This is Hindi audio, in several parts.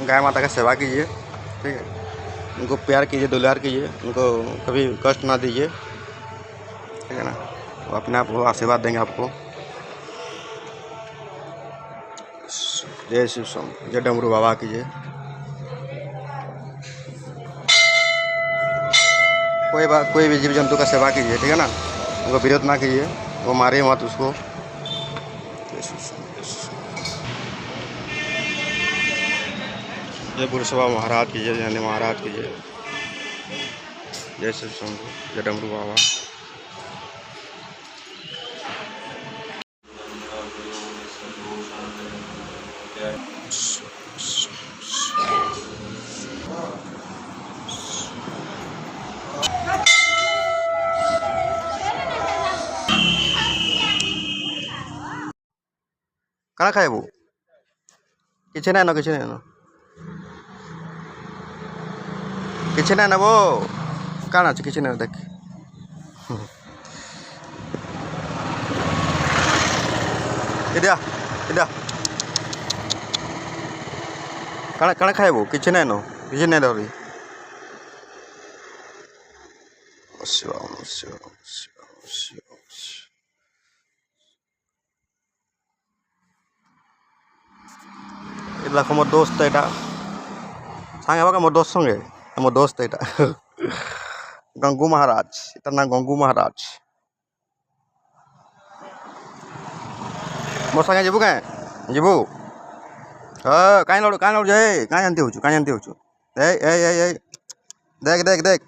गाय माता का सेवा कीजिए, ठीक है। उनको प्यार कीजिए, दुलार कीजिए, उनको कभी कष्ट ना दीजिए, ठीक है ना। वो अपने आप वो आशीर्वाद देंगे आपको। जय शिव शंभू, जय डमरू बाबा कीजिए। कोई भी जीव जंतु का सेवा कीजिए, ठीक है ना। उनको विरोध ना कीजिए, वो मारे मत उसको। जय गुरुसभा महाराज कीजिए, जय महाराज कीजिए। जय शिव शंभू, जय डमरू बाबा। कहाँ खाए वो किसी ना किसी ना वो कहाँ अच्छे किसी ना देख इधर इधर कहाँ खाए वो किसी ना धरी मोर दोस्त एटा सांगे बाका मोर दोस्त संगे मोर दोस्त एटा गंगू महाराज इतार नाम गंगू महाराज मोर संगे जीबू कहीं जीबू कहीं लड़ू जे कहीं जानती हो देख देख देख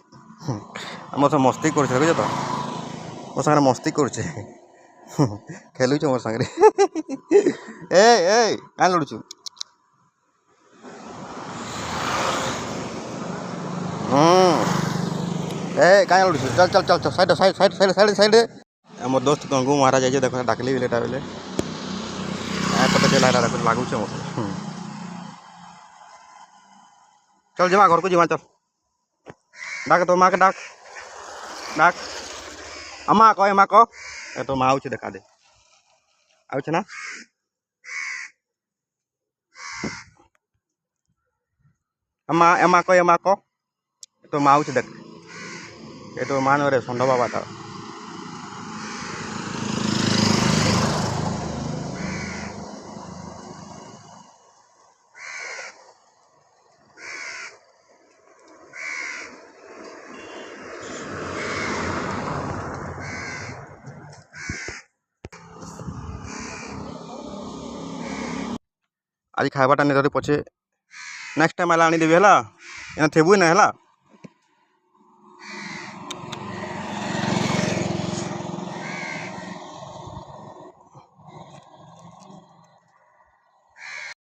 मोर सब मस्ती कर तो मोर संगे मस्ती कर खेलु मोर संगे कहीं लड़ू कहीं लड़ू चल चल चल चल side side side side side side मोर दोस्त गंगू महाराज आई देख डाकली बेलेटा बेले पता चला लागू मोर चल जमा घर को जीवा चल डाक तो माँ के डाक डाक अम्मा को तो माँ आउछ देखा दे आउछ ना अम्मा को तो माँ आउछ देख ये तो मान रे षंढ बाबा था आज खाइबाटा नहीं पचे नेक्स्ट टाइम आला आनी देवी है थेबू ना है।